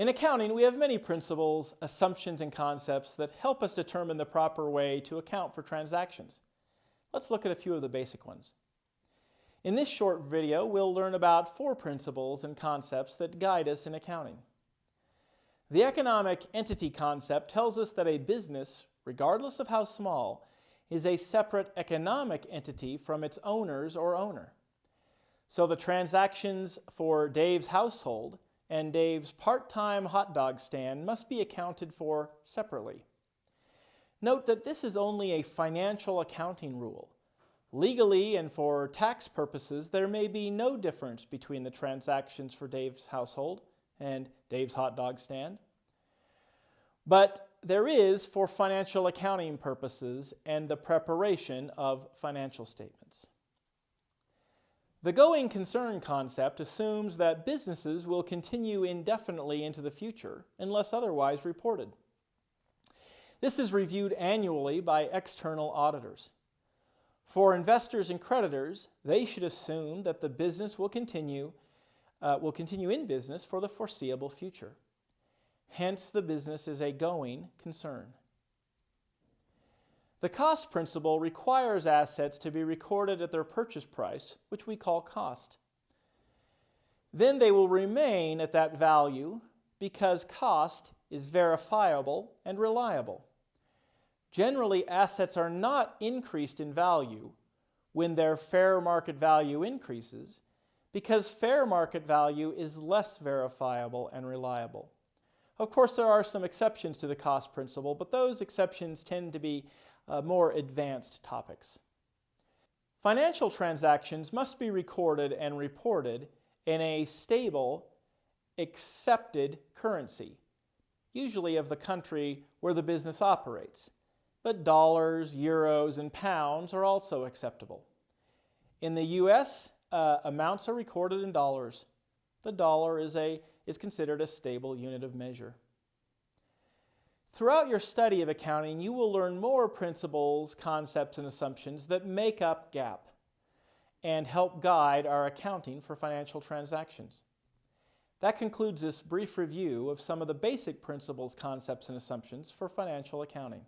In accounting, we have many principles, assumptions, and concepts that help us determine the proper way to account for transactions. Let's look at a few of the basic ones. In this short video, we'll learn about 4 principles and concepts that guide us in accounting. The economic entity concept tells us that a business, regardless of how small, is a separate economic entity from its owners or owner. So the transactions for Dave's household and Dave's part-time hot dog stand must be accounted for separately. Note that this is only a financial accounting rule. Legally and for tax purposes, there may be no difference between the transactions for Dave's household and Dave's hot dog stand. But there is for financial accounting purposes and the preparation of financial statements. The going concern concept assumes that businesses will continue indefinitely into the future unless otherwise reported. This is reviewed annually by external auditors. For investors and creditors, they should assume that the business will continue in business for the foreseeable future. Hence, the business is a going concern. The cost principle requires assets to be recorded at their purchase price, which we call cost. Then they will remain at that value because cost is verifiable and reliable. Generally, assets are not increased in value when their fair market value increases because fair market value is less verifiable and reliable. Of course, there are some exceptions to the cost principle, but those exceptions tend to be more advanced topics. Financial transactions must be recorded and reported in a stable, accepted currency, usually of the country where the business operates, but dollars, euros, and pounds are also acceptable. In the U.S., amounts are recorded in dollars. The dollar is considered a stable unit of measure. Throughout your study of accounting, you will learn more principles, concepts, and assumptions that make up GAAP and help guide our accounting for financial transactions. That concludes this brief review of some of the basic principles, concepts, and assumptions for financial accounting.